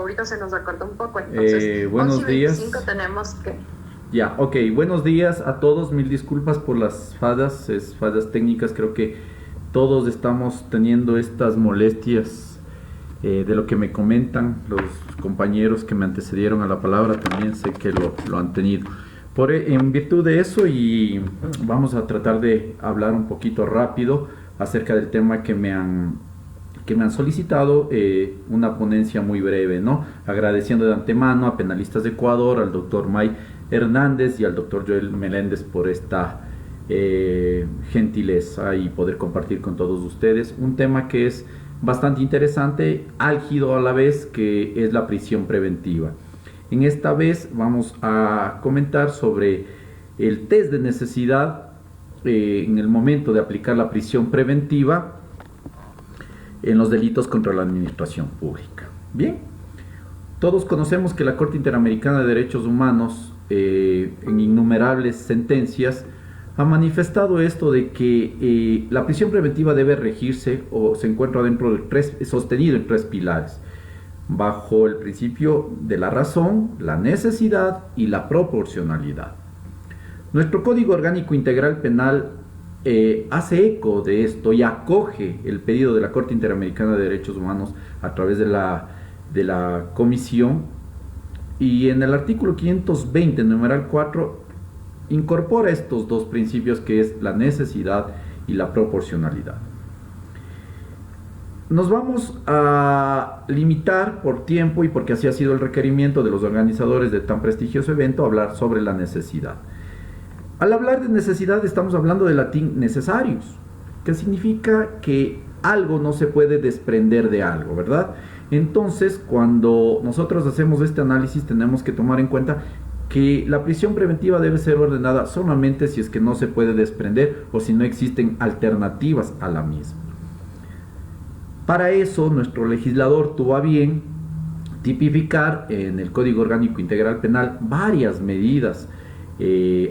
ahorita se nos acortó un poco, entonces Buenos 11:25 días. tenemos que... Ya, ok, buenos días a todos, mil disculpas por las fallas técnicas, creo que todos estamos teniendo estas molestias de lo que me comentan los compañeros que me antecedieron a la palabra, también sé que lo han tenido. En virtud de eso, y vamos a tratar de hablar un poquito rápido acerca del tema que me han solicitado, una ponencia muy breve, ¿no? Agradeciendo de antemano a Penalistas de Ecuador, al doctor May Hernández y al doctor Joel Meléndez por esta gentileza y poder compartir con todos ustedes un tema que es bastante interesante, álgido a la vez, que es la prisión preventiva. En esta vez vamos a comentar sobre el test de necesidad en el momento de aplicar la prisión preventiva en los delitos contra la administración pública. Bien, todos conocemos que la Corte Interamericana de Derechos Humanos en innumerables sentencias ha manifestado esto de que la prisión preventiva debe regirse o se encuentra dentro de sostenido en tres pilares, bajo el principio de la razón, la necesidad y la proporcionalidad. Nuestro Código Orgánico Integral Penal hace eco de esto y acoge el pedido de la Corte Interamericana de Derechos Humanos a través de la Comisión, y en el artículo 520, numeral 4, incorpora estos dos principios, que es la necesidad y la proporcionalidad. Nos vamos a limitar por tiempo y porque así ha sido el requerimiento de los organizadores de tan prestigioso evento, a hablar sobre la necesidad. Al hablar de necesidad estamos hablando del latín necessarius, que significa que algo no se puede desprender de algo, ¿verdad? Entonces, cuando nosotros hacemos este análisis, tenemos que tomar en cuenta que la prisión preventiva debe ser ordenada solamente si es que no se puede desprender o si no existen alternativas a la misma. Para eso, nuestro legislador tuvo a bien tipificar en el Código Orgánico Integral Penal varias medidas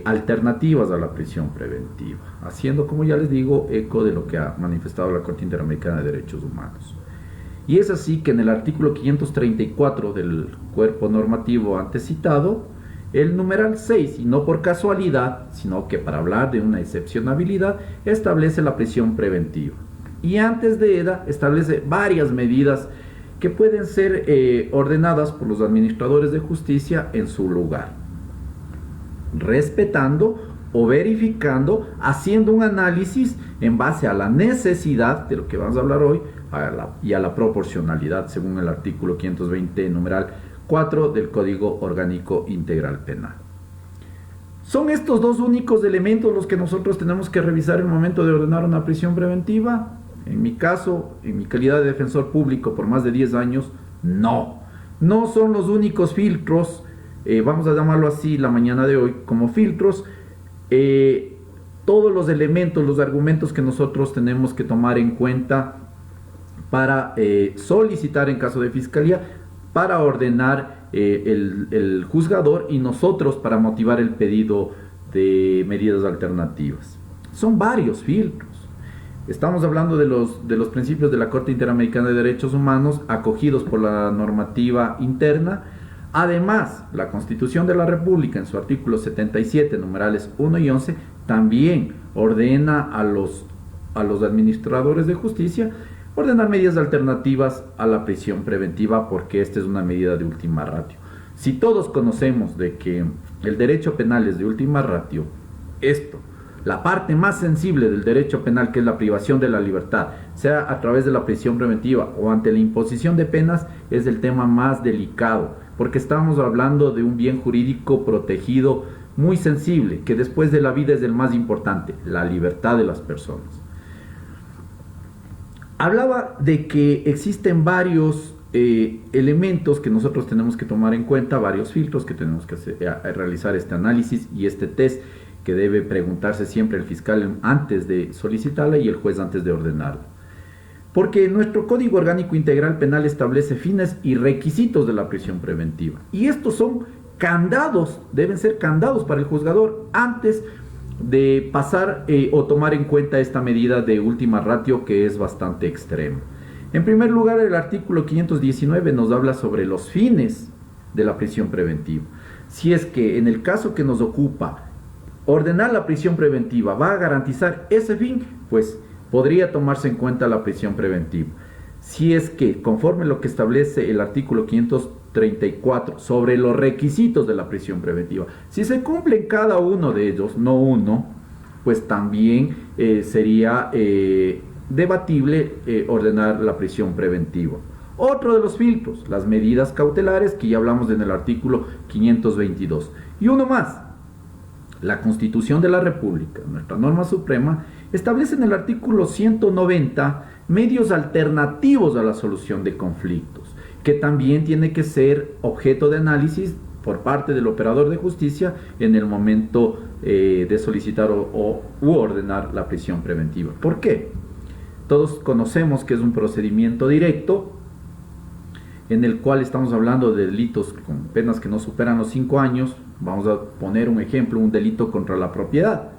alternativas a la prisión preventiva, haciendo, como ya les digo, eco de lo que ha manifestado la Corte Interamericana de Derechos Humanos. Y es así que en el artículo 534 del cuerpo normativo antes citado, el numeral 6, y no por casualidad, sino que para hablar de una excepcionabilidad, establece la prisión preventiva. Y antes de ella establece varias medidas que pueden ser ordenadas por los administradores de justicia en su lugar, respetando o verificando, haciendo un análisis en base a la necesidad, de lo que vamos a hablar hoy, y a la proporcionalidad, según el artículo 520, numeral 4 del Código Orgánico Integral Penal. ¿Son estos dos únicos elementos los que nosotros tenemos que revisar en el momento de ordenar una prisión preventiva? En mi caso, en mi calidad de defensor público por más de 10 años, no. No son los únicos filtros, vamos a llamarlo así la mañana de hoy, como filtros, todos los elementos, los argumentos que nosotros tenemos que tomar en cuenta para solicitar en caso de fiscalía, para ordenar el juzgador, y nosotros para motivar el pedido de medidas alternativas. Son varios filtros. Estamos hablando de los principios de la Corte Interamericana de Derechos Humanos acogidos por la normativa interna. Además, la Constitución de la República, en su artículo 77, numerales 1 y 11, también ordena a los administradores de justicia ordenar medidas alternativas a la prisión preventiva, porque esta es una medida de última ratio. Si todos conocemos de que el derecho penal es de última ratio, la parte más sensible del derecho penal, que es la privación de la libertad, sea a través de la prisión preventiva o ante la imposición de penas, es el tema más delicado, porque estamos hablando de un bien jurídico protegido muy sensible, que después de la vida es el más importante, la libertad de las personas. Hablaba de que existen varios elementos que nosotros tenemos que tomar en cuenta, varios filtros que tenemos que realizar este análisis y este test que debe preguntarse siempre el fiscal antes de solicitarla y el juez antes de ordenarla. Porque nuestro Código Orgánico Integral Penal establece fines y requisitos de la prisión preventiva. Y estos son candados, deben ser candados para el juzgador antes de pasar o tomar en cuenta esta medida de última ratio, que es bastante extrema. En primer lugar, el artículo 519 nos habla sobre los fines de la prisión preventiva. Si es que en el caso que nos ocupa, ordenar la prisión preventiva va a garantizar ese fin, pues podría tomarse en cuenta la prisión preventiva. Si es que, conforme lo que establece el artículo 534 sobre los requisitos de la prisión preventiva, si se cumplen cada uno de ellos, no uno, pues también sería debatible ordenar la prisión preventiva. Otro de los filtros, las medidas cautelares, que ya hablamos en el artículo 522. Y uno más, la Constitución de la República, nuestra norma suprema, establece en el artículo 190 medios alternativos a la solución de conflictos, que también tiene que ser objeto de análisis por parte del operador de justicia en el momento de solicitar u ordenar la prisión preventiva. ¿Por qué? Todos conocemos que es un procedimiento directo en el cual estamos hablando de delitos con penas que no superan los 5 años. Vamos a poner un ejemplo, un delito contra la propiedad.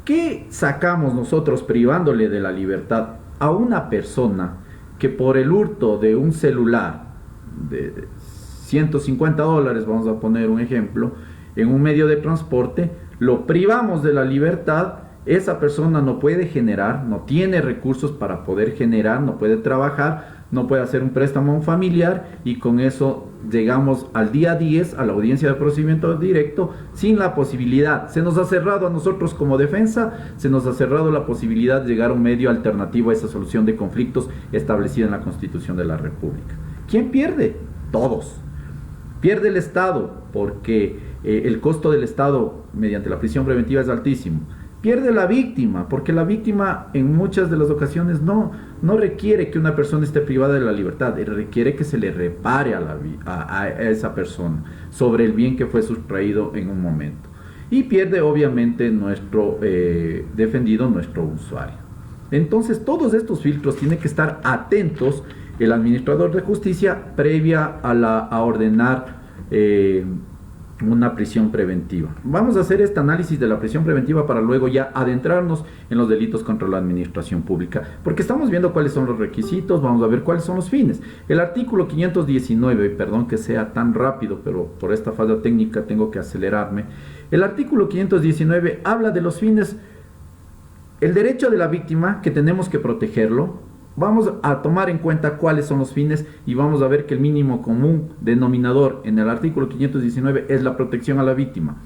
¿Qué sacamos nosotros privándole de la libertad a una persona que por el hurto de un celular de $150, vamos a poner un ejemplo, en un medio de transporte, lo privamos de la libertad? Esa persona no puede generar, no tiene recursos para poder generar, no puede trabajar, no puede hacer un préstamo a un familiar, y con eso llegamos al día 10, a la audiencia de procedimiento directo, sin la posibilidad. Se nos ha cerrado a nosotros como defensa, se nos ha cerrado la posibilidad de llegar a un medio alternativo a esa solución de conflictos establecida en la Constitución de la República. ¿Quién pierde? Todos. Pierde el Estado, porque el costo del Estado mediante la prisión preventiva es altísimo. Pierde la víctima, porque la víctima en muchas de las ocasiones no requiere que una persona esté privada de la libertad, requiere que se le repare a esa persona sobre el bien que fue sustraído en un momento. Y pierde obviamente nuestro defendido, nuestro usuario. Entonces todos estos filtros tienen que estar atentos el administrador de justicia previa a ordenar una prisión preventiva. Vamos a hacer este análisis de la prisión preventiva para luego ya adentrarnos en los delitos contra la administración pública, porque estamos viendo cuáles son los requisitos, vamos a ver cuáles son los fines. El artículo 519, perdón que sea tan rápido, pero por esta falla técnica tengo que acelerarme. El artículo 519 habla de los fines, el derecho de la víctima, que tenemos que protegerlo. Vamos a tomar en cuenta cuáles son los fines y vamos a ver que el mínimo común denominador en el artículo 519 es la protección a la víctima.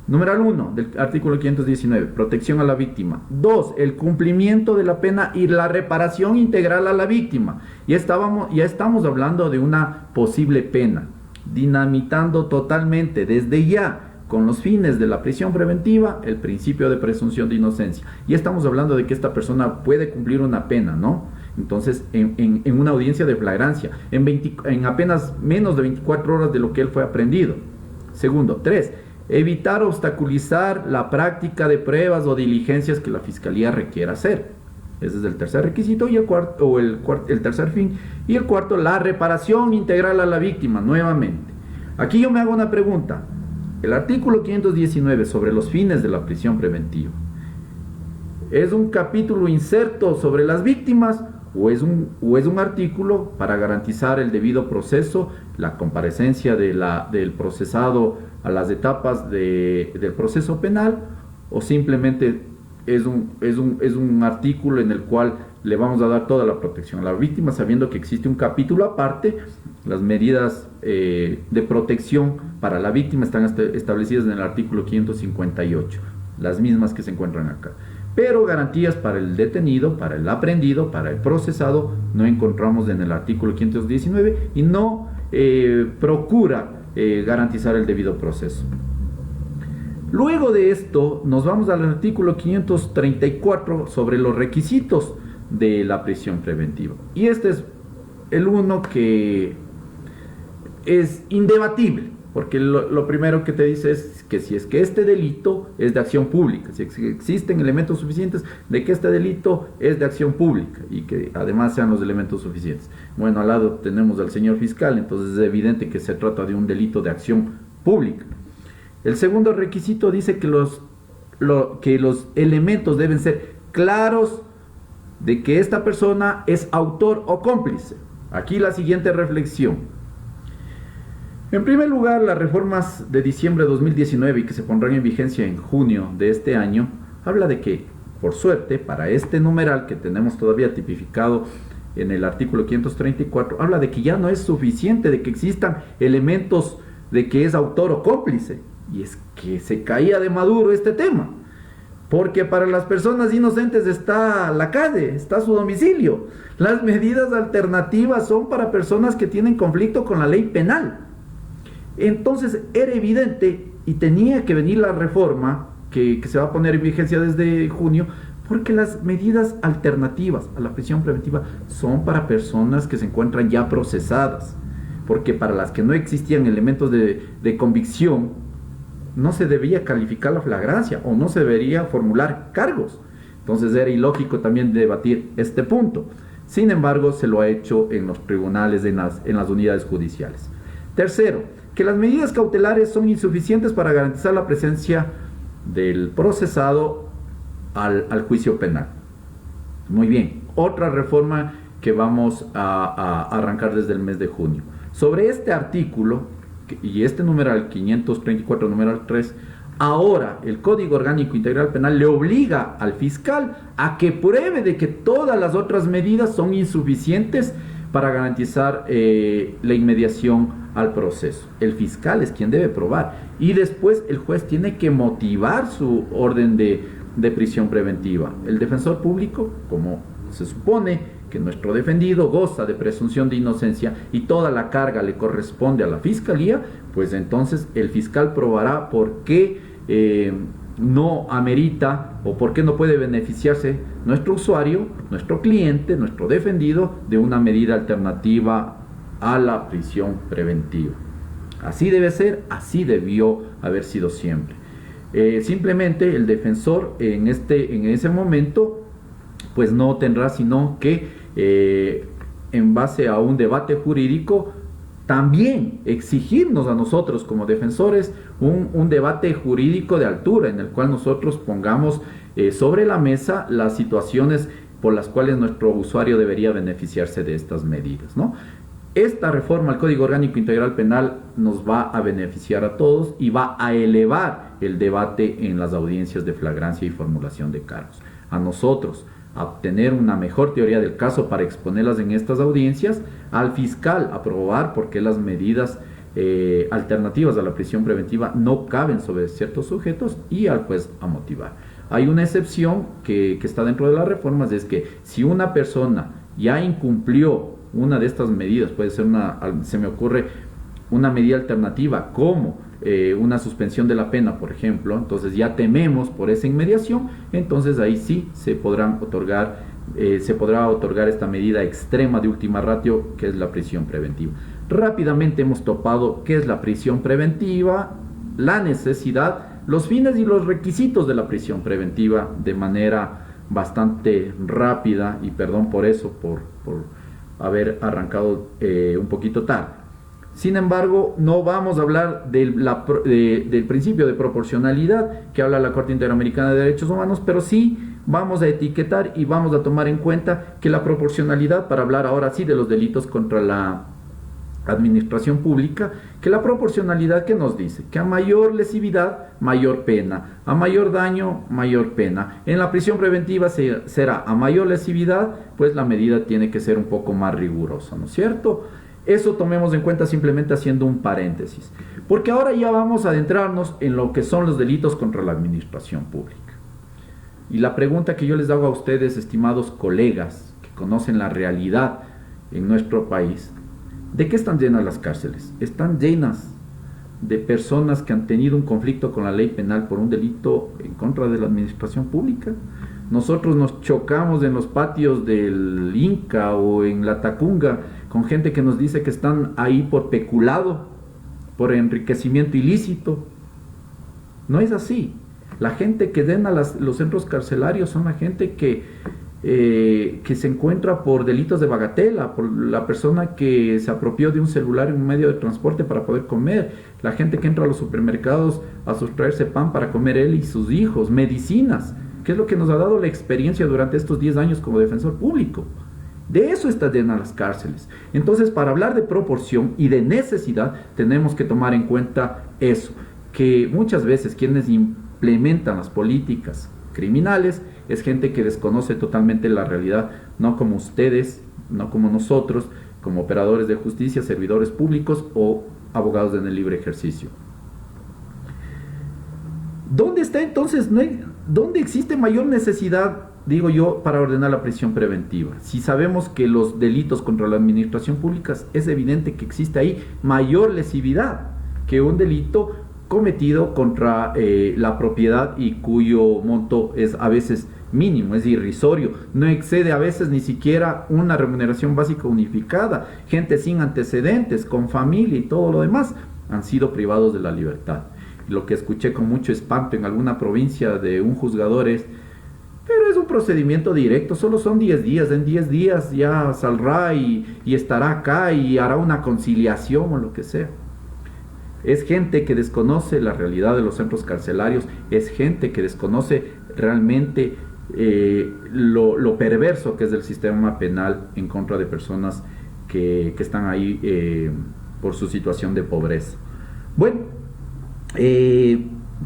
Numeral 1 del artículo 519, protección a la víctima. 2, el cumplimiento de la pena y la reparación integral a la víctima. Ya estamos hablando de una posible pena, dinamitando totalmente desde ya, con los fines de la prisión preventiva, el principio de presunción de inocencia. Y estamos hablando de que esta persona puede cumplir una pena, ¿no? Entonces, en una audiencia de flagrancia, en apenas menos de 24 horas de lo que él fue aprendido. Segundo, 3, evitar obstaculizar la práctica de pruebas o diligencias que la Fiscalía requiera hacer. Ese es el tercer requisito, y el tercer fin. Y el cuarto, la reparación integral a la víctima, nuevamente. Aquí yo me hago una pregunta. El artículo 519 sobre los fines de la prisión preventiva, ¿es un capítulo inserto sobre las víctimas o es un artículo para garantizar el debido proceso, la comparecencia del procesado a las etapas del proceso penal, o simplemente es un artículo en el cual le vamos a dar toda la protección a la víctima, sabiendo que existe un capítulo aparte? Las medidas de protección para la víctima están establecidas en el artículo 558, las mismas que se encuentran acá. Pero garantías para el detenido, para el aprehendido, para el procesado, no encontramos en el artículo 519 y no procura garantizar el debido proceso. Luego de esto, nos vamos al artículo 534 sobre los requisitos de la prisión preventiva. Y este es el uno que es indebatible, porque lo primero que te dice es que si es que este delito es de acción pública, si existen elementos suficientes de que este delito es de acción pública y que además sean los elementos suficientes. Bueno, al lado tenemos al señor fiscal, entonces es evidente que se trata de un delito de acción pública. El segundo requisito dice que los elementos deben ser claros, de que esta persona es autor o cómplice. Aquí la siguiente reflexión. En primer lugar, las reformas de diciembre de 2019 y que se pondrán en vigencia en junio de este año, habla de que, por suerte, para este numeral que tenemos todavía tipificado en el artículo 534, habla de que ya no es suficiente de que existan elementos de que es autor o cómplice. Y es que se caía de maduro este tema. Porque para las personas inocentes está la calle, está su domicilio. Las medidas alternativas son para personas que tienen conflicto con la ley penal. Entonces era evidente y tenía que venir la reforma que se va a poner en vigencia desde junio, porque las medidas alternativas a la prisión preventiva son para personas que se encuentran ya procesadas, porque para las que no existían elementos de convicción no se debía calificar la flagrancia o no se debería formular cargos. Entonces era ilógico también debatir este punto. Sin embargo, se lo ha hecho en los tribunales, en las unidades judiciales. Tercero, que las medidas cautelares son insuficientes para garantizar la presencia del procesado al juicio penal. Muy bien, otra reforma que vamos a arrancar desde el mes de junio. Sobre este artículo y este numeral 534, numeral 3, ahora el Código Orgánico Integral Penal le obliga al fiscal a que pruebe de que todas las otras medidas son insuficientes para garantizar la inmediación al proceso. El fiscal es quien debe probar y después el juez tiene que motivar su orden de prisión preventiva. El defensor público, como se supone que nuestro defendido goza de presunción de inocencia y toda la carga le corresponde a la fiscalía, pues entonces el fiscal probará por qué no amerita o por qué no puede beneficiarse nuestro usuario, nuestro cliente, nuestro defendido de una medida alternativa a la prisión preventiva. Así debe ser, así debió haber sido siempre. Simplemente el defensor en ese momento pues no tendrá sino que en base a un debate jurídico también exigirnos a nosotros como defensores un debate jurídico de altura en el cual nosotros pongamos sobre la mesa las situaciones por las cuales nuestro usuario debería beneficiarse de estas medidas, ¿no? Esta reforma al Código Orgánico Integral Penal nos va a beneficiar a todos y va a elevar el debate en las audiencias de flagrancia y formulación de cargos. A nosotros, a obtener una mejor teoría del caso para exponerlas en estas audiencias, al fiscal a probar por qué las medidas alternativas a la prisión preventiva no caben sobre ciertos sujetos y al juez a motivar. Hay una excepción que está dentro de las reformas, es que si una persona ya incumplió una de estas medidas, puede ser se me ocurre una medida alternativa como una suspensión de la pena, por ejemplo, entonces ya tememos por esa inmediación, entonces ahí sí se podrá otorgar esta medida extrema de última ratio, que es la prisión preventiva. Rápidamente hemos topado qué es la prisión preventiva, la necesidad, los fines y los requisitos de la prisión preventiva de manera bastante rápida, y perdón por eso, por haber arrancado un poquito tarde. Sin embargo, no vamos a hablar del principio de proporcionalidad que habla la Corte Interamericana de Derechos Humanos, pero sí vamos a etiquetar y vamos a tomar en cuenta que la proporcionalidad, para hablar ahora sí de los delitos contra la administración pública, que la proporcionalidad que nos dice que a mayor lesividad, mayor pena, a mayor daño, mayor pena. En la prisión preventiva será a mayor lesividad, pues la medida tiene que ser un poco más rigurosa, ¿no es cierto? Eso tomemos en cuenta simplemente haciendo un paréntesis, porque ahora ya vamos a adentrarnos en lo que son los delitos contra la administración pública. Y la pregunta que yo les hago a ustedes, estimados colegas, que conocen la realidad en nuestro país, ¿de qué están llenas las cárceles? Están llenas de personas que han tenido un conflicto con la ley penal por un delito en contra de la administración pública. Nosotros nos chocamos en los patios del Inca o en la Tacunga con gente que nos dice que están ahí por peculado, por enriquecimiento ilícito. No es así. La gente que llena los centros carcelarios son la gente que se encuentra por delitos de bagatela, por la persona que se apropió de un celular en un medio de transporte para poder comer, la gente que entra a los supermercados a sustraerse pan para comer él y sus hijos, medicinas. que es lo que nos ha dado la experiencia durante estos 10 años como defensor público. De eso están llenas las cárceles. Entonces, para hablar de proporción y de necesidad, tenemos que tomar en cuenta eso, que muchas veces quienes implementan las políticas criminales es gente que desconoce totalmente la realidad, no como ustedes, no como nosotros, como operadores de justicia, servidores públicos o abogados en el libre ejercicio. ¿Dónde está entonces, dónde existe mayor necesidad, digo yo, para ordenar la prisión preventiva? Si sabemos que los delitos contra la administración pública, es evidente que existe ahí mayor lesividad que un delito cometido contra la propiedad y cuyo monto es a veces mínimo, es irrisorio, no excede a veces ni siquiera una remuneración básica unificada. Gente sin antecedentes, con familia y todo lo demás, han sido privados de la libertad. Lo que escuché con mucho espanto en alguna provincia de un juzgador es: pero es un procedimiento directo, solo son 10 días, en 10 días ya saldrá y estará acá y hará una conciliación o lo que sea. Es gente que desconoce la realidad de los centros carcelarios, es gente que desconoce realmente lo perverso que es el sistema penal en contra de personas que están ahí por su situación de pobreza. Bueno,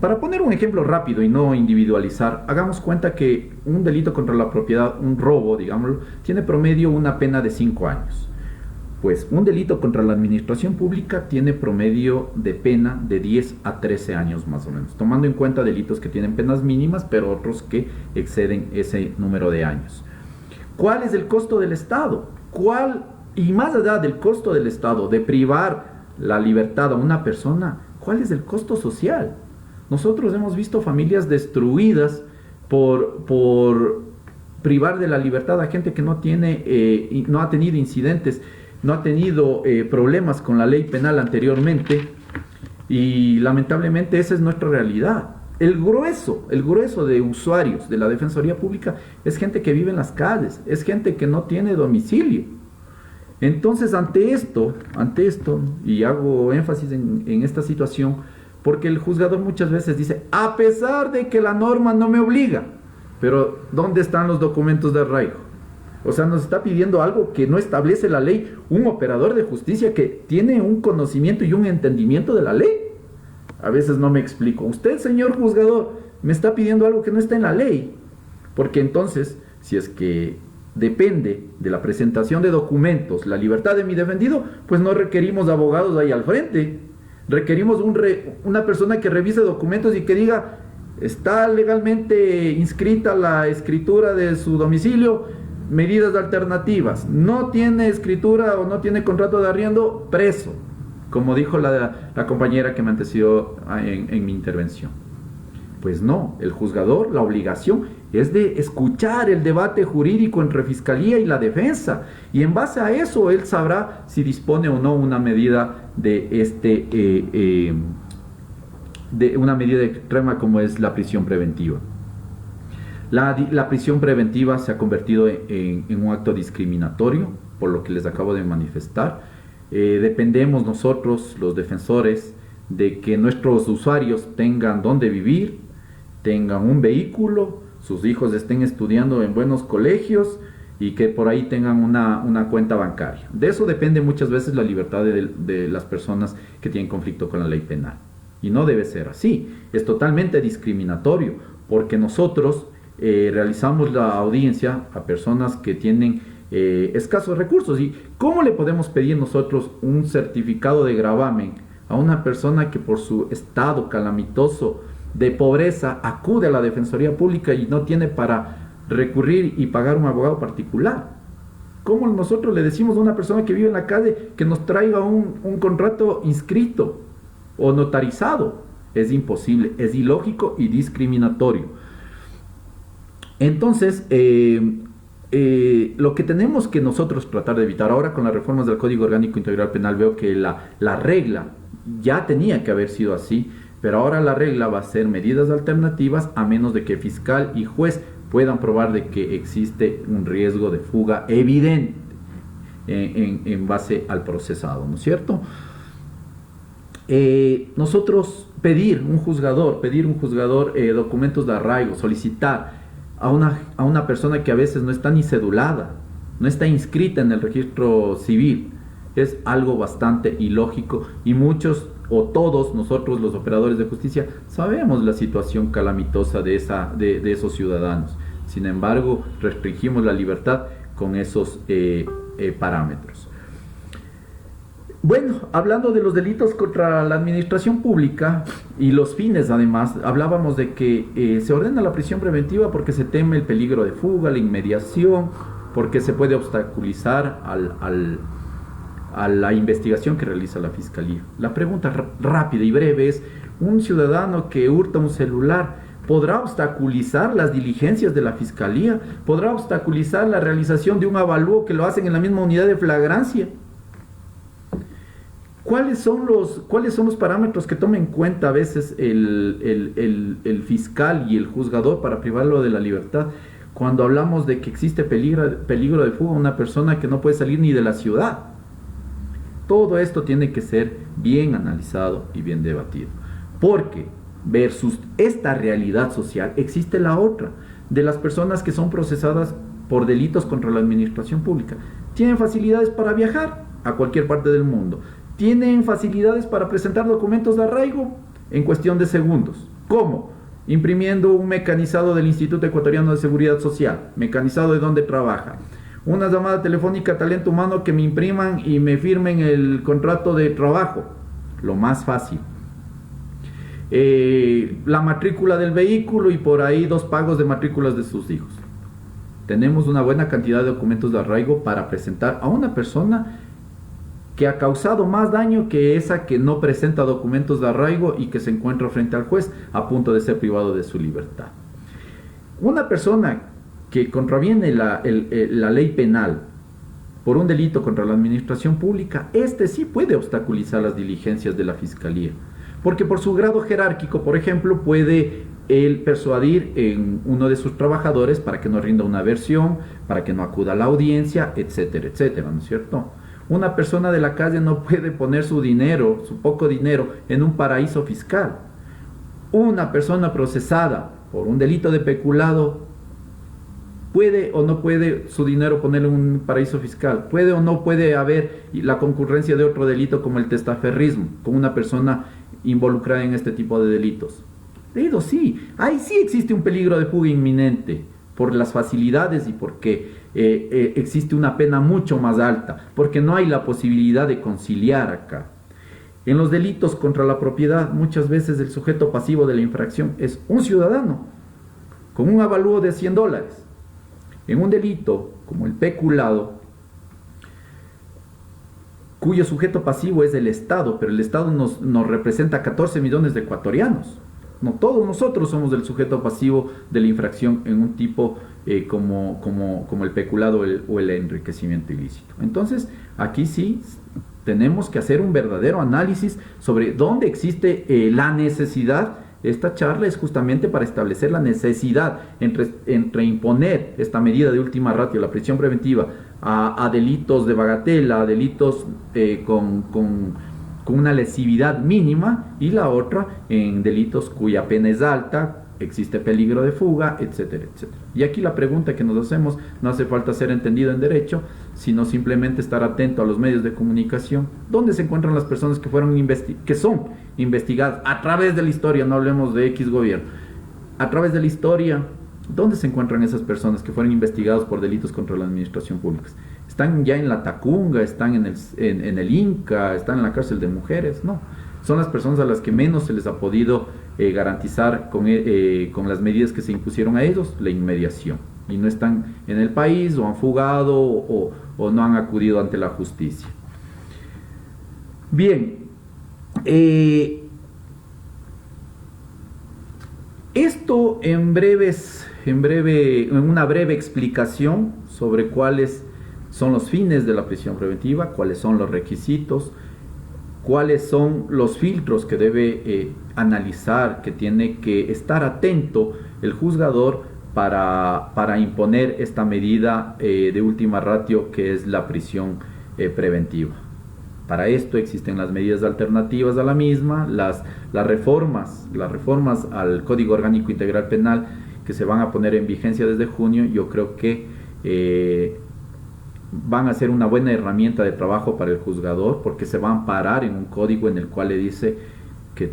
para poner un ejemplo rápido y no individualizar, hagamos cuenta que un delito contra la propiedad, un robo, digámoslo, tiene promedio una pena de 5 años. Pues un delito contra la administración pública tiene promedio de pena de 10 a 13 años más o menos, tomando en cuenta delitos que tienen penas mínimas, pero otros que exceden ese número de años. ¿Cuál es el costo del Estado? Y más allá del costo del Estado, de privar la libertad a una persona, ¿cuál es el costo social? Nosotros hemos visto familias destruidas por privar de la libertad a gente que no ha tenido incidentes, no ha tenido problemas con la ley penal anteriormente, y lamentablemente esa es nuestra realidad. El grueso de usuarios de la Defensoría Pública es gente que vive en las calles, es gente que no tiene domicilio. Entonces, ante esto, y hago énfasis en esta situación, porque el juzgador muchas veces dice: a pesar de que la norma no me obliga, pero ¿dónde están los documentos de arraigo? O sea, nos está pidiendo algo que no establece la ley un operador de justicia que tiene un conocimiento y un entendimiento de la ley. A veces no me explico. Usted, señor juzgador, me está pidiendo algo que no está en la ley. Porque entonces, si es que depende de la presentación de documentos la libertad de mi defendido, pues no requerimos abogados ahí al frente. Requerimos una persona que revise documentos y que diga: está legalmente inscrita la escritura de su domicilio, medidas alternativas, no tiene escritura o no tiene contrato de arriendo, preso, como dijo la compañera que me antecedió en mi intervención. Pues no, el juzgador, la obligación es de escuchar el debate jurídico entre Fiscalía y la defensa, y en base a eso él sabrá si dispone o no una medida de una medida extrema como es la prisión preventiva. La prisión preventiva se ha convertido en un acto discriminatorio, por lo que les acabo de manifestar. Dependemos nosotros, los defensores, de que nuestros usuarios tengan dónde vivir, tengan un vehículo, sus hijos estén estudiando en buenos colegios y que por ahí tengan una cuenta bancaria. De eso depende muchas veces la libertad de las personas que tienen conflicto con la ley penal. Y no debe ser así, es totalmente discriminatorio, porque nosotros realizamos la audiencia a personas que tienen escasos recursos. ¿Y cómo le podemos pedir nosotros un certificado de gravamen a una persona que por su estado calamitoso de pobreza acude a la Defensoría Pública y no tiene para recurrir y pagar un abogado particular? ¿Cómo nosotros le decimos a una persona que vive en la calle que nos traiga un contrato inscrito o notarizado? Es imposible, es ilógico y discriminatorio. Entonces, lo que tenemos que nosotros tratar de evitar ahora con las reformas del Código Orgánico Integral Penal, veo que la regla ya tenía que haber sido así, pero ahora la regla va a ser medidas alternativas a menos de que fiscal y juez puedan probar de que existe un riesgo de fuga evidente en base al procesado, ¿no es cierto? Nosotros pedir un juzgador documentos de arraigo, solicitar a una persona que a veces no está ni cedulada, no está inscrita en el registro civil. Es algo bastante ilógico y muchos o todos nosotros los operadores de justicia sabemos la situación calamitosa de esos ciudadanos. Sin embargo, restringimos la libertad con esos parámetros. Bueno, hablando de los delitos contra la administración pública y los fines, además, hablábamos de que se ordena la prisión preventiva porque se teme el peligro de fuga, la inmediación, porque se puede obstaculizar a la investigación que realiza la Fiscalía. La pregunta rápida y breve es: ¿un ciudadano que hurta un celular podrá obstaculizar las diligencias de la Fiscalía? ¿Podrá obstaculizar la realización de un avalúo que lo hacen en la misma unidad de flagrancia? ¿Cuáles son los parámetros que toma en cuenta a veces el fiscal y el juzgador para privarlo de la libertad cuando hablamos de que existe peligro de fuga a una persona que no puede salir ni de la ciudad? Todo esto tiene que ser bien analizado y bien debatido, porque versus esta realidad social existe la otra, de las personas que son procesadas por delitos contra la administración pública. Tienen facilidades para viajar a cualquier parte del mundo, tienen facilidades para presentar documentos de arraigo en cuestión de segundos. ¿Cómo? Imprimiendo un mecanizado del Instituto Ecuatoriano de Seguridad Social, mecanizado de donde trabaja, una llamada telefónica talento humano que me impriman y me firmen el contrato de trabajo, lo más fácil. La matrícula del vehículo y por ahí 2 pagos de matrículas de sus hijos. Tenemos una buena cantidad de documentos de arraigo para presentar a una persona que ha causado más daño que esa que no presenta documentos de arraigo y que se encuentra frente al juez a punto de ser privado de su libertad. Una persona que contraviene la ley penal por un delito contra la administración pública, sí puede obstaculizar las diligencias de la Fiscalía, porque por su grado jerárquico, por ejemplo, puede él persuadir en uno de sus trabajadores para que no rinda una versión, para que no acuda a la audiencia, etcétera, etcétera, ¿no es cierto? Una persona de la calle no puede poner su dinero, su poco dinero, en un paraíso fiscal. Una persona procesada por un delito de peculado puede o no puede su dinero ponerlo en un paraíso fiscal. Puede o no puede haber la concurrencia de otro delito como el testaferrismo, con una persona involucrada en este tipo de delitos. Pero sí, ahí sí existe un peligro de fuga inminente por las facilidades y porque existe una pena mucho más alta, porque no hay la posibilidad de conciliar acá. En los delitos contra la propiedad, muchas veces el sujeto pasivo de la infracción es un ciudadano, con un avalúo de $100. En un delito como el peculado, cuyo sujeto pasivo es el Estado, pero el Estado nos representa 14 millones de ecuatorianos. No todos nosotros somos el sujeto pasivo de la infracción en un tipo como el peculado o el enriquecimiento ilícito. Entonces, aquí sí tenemos que hacer un verdadero análisis sobre dónde existe la necesidad. Esta charla es justamente para establecer la necesidad entre imponer esta medida de última ratio, la prisión preventiva, a delitos de bagatela, a delitos con una lesividad mínima, y la otra en delitos cuya pena es alta, existe peligro de fuga, etcétera, etcétera. Y aquí la pregunta que nos hacemos, no hace falta ser entendido en derecho, sino simplemente estar atento a los medios de comunicación. ¿Dónde se encuentran las personas que son investigadas a través de la historia? No hablemos de X gobierno. A través de la historia, ¿dónde se encuentran esas personas que fueron investigadas por delitos contra la administración pública? ¿Están ya en la Tacunga? ¿Están en el Inca? ¿Están en la cárcel de mujeres? No. Son las personas a las que menos se les ha podido garantizar con las medidas que se impusieron a ellos la inmediación. Y no están en el país, o han fugado, o no han acudido ante la justicia. Bien. Esto en una breve explicación sobre cuáles son los fines de la prisión preventiva, cuáles son los requisitos, cuáles son los filtros que debe analizar, que tiene que estar atento el juzgador para imponer esta medida de última ratio, que es la prisión preventiva. Para esto existen las medidas alternativas a la misma, las reformas al Código Orgánico Integral Penal que se van a poner en vigencia desde junio, yo creo que van a ser una buena herramienta de trabajo para el juzgador, porque se va a amparar en un código en el cual le dice que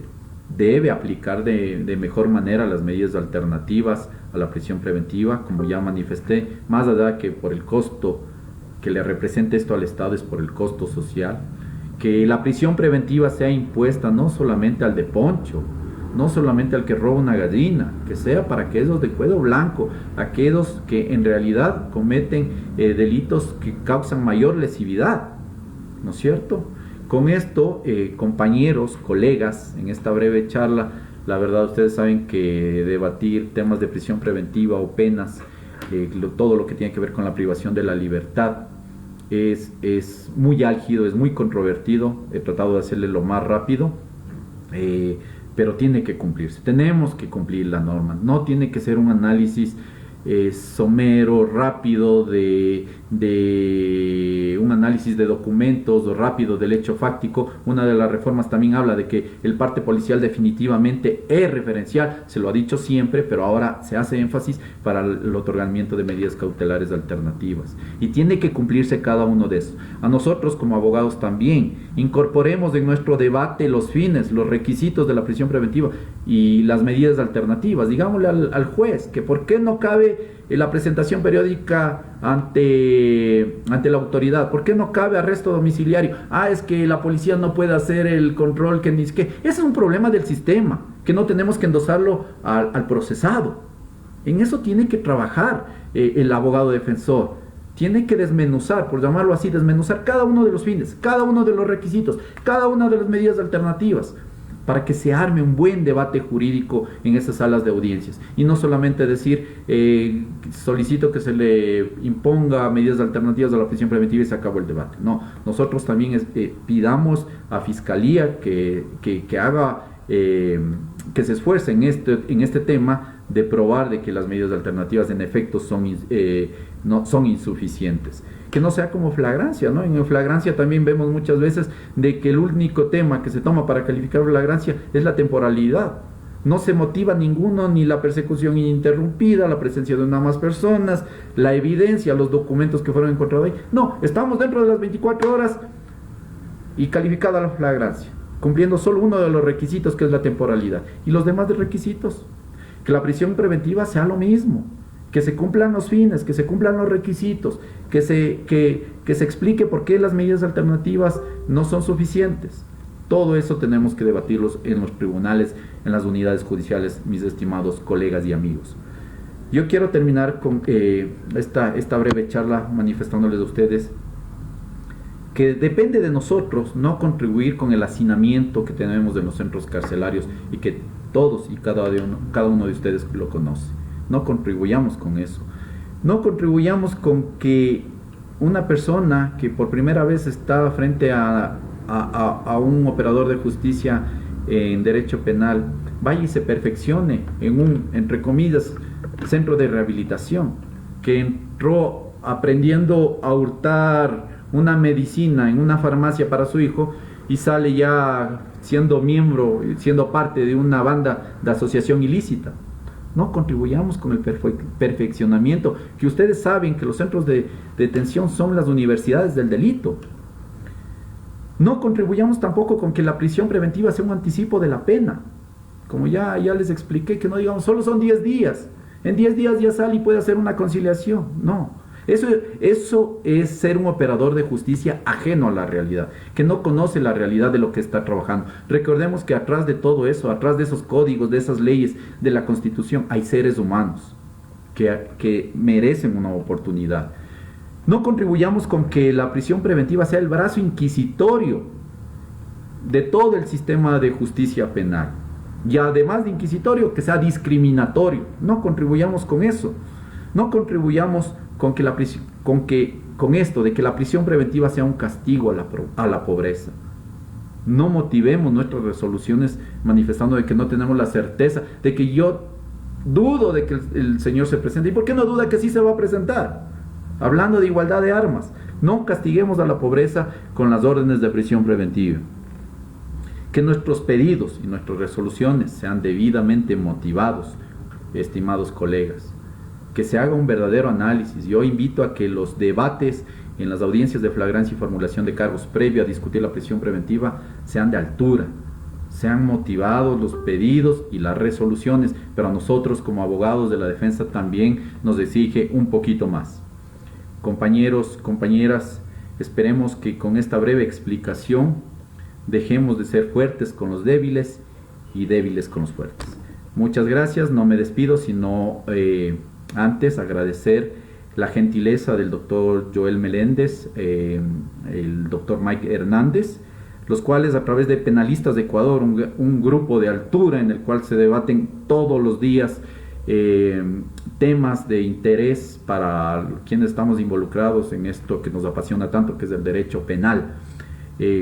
debe aplicar de mejor manera las medidas alternativas a la prisión preventiva, como ya manifesté, más allá que por el costo que le representa esto al Estado, es por el costo social. Que la prisión preventiva sea impuesta no solamente al de poncho, no solamente al que roba una gallina, que sea para aquellos de cuello blanco, aquellos que en realidad cometen delitos que causan mayor lesividad, ¿no es cierto? Con esto, compañeros, colegas, en esta breve charla, la verdad ustedes saben que debatir temas de prisión preventiva o penas, todo lo que tiene que ver con la privación de la libertad, es muy álgido, es muy controvertido. He tratado de hacerle lo más rápido, pero tiene que cumplirse. Tenemos que cumplir la norma. No tiene que ser un análisis somero, rápido, de un análisis de documentos o rápido del hecho fáctico. Una de las reformas también habla de que el parte policial definitivamente es referencial, se lo ha dicho siempre, pero ahora se hace énfasis para el otorgamiento de medidas cautelares alternativas, y tiene que cumplirse cada uno de esos. A nosotros como abogados también incorporemos en nuestro debate los fines, los requisitos de la prisión preventiva y las medidas alternativas. Digámosle al juez que por qué no cabe la presentación periódica ante la autoridad, por qué no cabe arresto domiciliario. Es que la policía no puede hacer el control, que ni es que ese es un problema del sistema, que no tenemos que endosarlo al procesado. En eso tiene que trabajar el abogado defensor. Tiene que desmenuzar, por llamarlo así, desmenuzar cada uno de los fines, cada uno de los requisitos, cada una de las medidas alternativas, para que se arme un buen debate jurídico en esas salas de audiencias. Y no solamente decir, solicito que se le imponga medidas alternativas a la prisión preventiva y se acabó el debate. No, nosotros también pidamos a Fiscalía que haga, que se esfuerce en este tema de probar de que las medidas alternativas en efecto no son insuficientes. Que no sea como flagrancia, ¿no? En flagrancia también vemos muchas veces de que el único tema que se toma para calificar flagrancia es la temporalidad. No se motiva ninguno, ni la persecución ininterrumpida, la presencia de una más personas, la evidencia, los documentos que fueron encontrados ahí. No, estamos dentro de las 24 horas y calificada la flagrancia, cumpliendo solo uno de los requisitos, que es la temporalidad. Y los demás requisitos, que la prisión preventiva sea lo mismo, que se cumplan los fines, que se cumplan los requisitos, que se explique por qué las medidas alternativas no son suficientes. Todo eso tenemos que debatirlos en los tribunales, en las unidades judiciales, mis estimados colegas y amigos. Yo quiero terminar con esta breve charla manifestándoles a ustedes que depende de nosotros no contribuir con el hacinamiento que tenemos en los centros carcelarios, y que todos y cada uno de ustedes lo conoce. No contribuyamos con eso. No contribuyamos con que una persona que por primera vez está frente a un operador de justicia en derecho penal vaya y se perfeccione en un, entre comillas, centro de rehabilitación, que entró aprendiendo a hurtar una medicina en una farmacia para su hijo y sale ya siendo miembro, siendo parte de una banda de asociación ilícita. No contribuyamos con el perfeccionamiento, que ustedes saben que los centros de detención son las universidades del delito. No contribuyamos tampoco con que la prisión preventiva sea un anticipo de la pena. Como ya les expliqué, que no digamos solo son 10 días. En 10 días ya sale y puede hacer una conciliación. No. Eso es ser un operador de justicia ajeno a la realidad, que no conoce la realidad de lo que está trabajando. Recordemos que atrás de todo eso, atrás de esos códigos, de esas leyes, de la Constitución, hay seres humanos que merecen una oportunidad. No contribuyamos con que la prisión preventiva sea el brazo inquisitorio de todo el sistema de justicia penal. Y además de inquisitorio, que sea discriminatorio. No contribuyamos con eso. No contribuyamos con esto de que la prisión preventiva sea un castigo a la pobreza. No motivemos nuestras resoluciones manifestando de que no tenemos la certeza, de que yo dudo de que el Señor se presente. ¿Y por qué no duda que sí se va a presentar? Hablando de igualdad de armas. No castiguemos a la pobreza con las órdenes de prisión preventiva. Que nuestros pedidos y nuestras resoluciones sean debidamente motivados, estimados colegas, que se haga un verdadero análisis. Yo invito a que los debates en las audiencias de flagrancia y formulación de cargos previo a discutir la prisión preventiva sean de altura, sean motivados los pedidos y las resoluciones, pero a nosotros como abogados de la defensa también nos exige un poquito más. Compañeros, compañeras, esperemos que con esta breve explicación dejemos de ser fuertes con los débiles y débiles con los fuertes. Muchas gracias, no me despido, sino antes agradecer la gentileza del doctor Joel Meléndez, el doctor Mike Hernández, los cuales a través de Penalistas de Ecuador, un grupo de altura en el cual se debaten todos los días temas de interés para quienes estamos involucrados en esto que nos apasiona tanto, que es el derecho penal,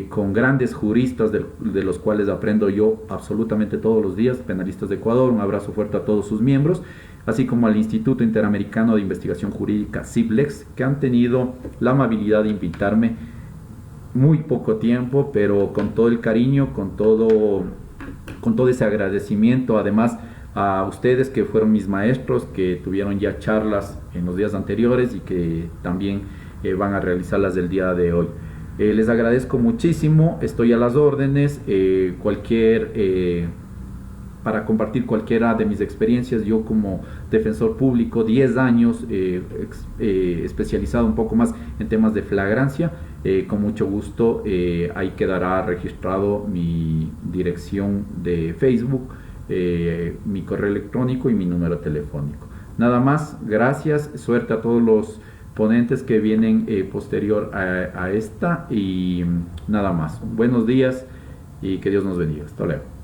con grandes juristas de los cuales aprendo yo absolutamente todos los días. Penalistas de Ecuador, un abrazo fuerte a todos sus miembros, así como al Instituto Interamericano de Investigación Jurídica, CIBLEX, que han tenido la amabilidad de invitarme muy poco tiempo, pero con todo el cariño, con todo ese agradecimiento, además a ustedes que fueron mis maestros, que tuvieron ya charlas en los días anteriores y que también van a realizarlas el día de hoy. Les agradezco muchísimo, estoy a las órdenes, para compartir cualquiera de mis experiencias. Yo como defensor público, 10 años, especializado un poco más en temas de flagrancia, con mucho gusto, ahí quedará registrado mi dirección de Facebook, mi correo electrónico y mi número telefónico. Nada más, gracias, suerte a todos los ponentes que vienen posterior a esta, y nada más. Buenos días y que Dios nos bendiga. Hasta luego.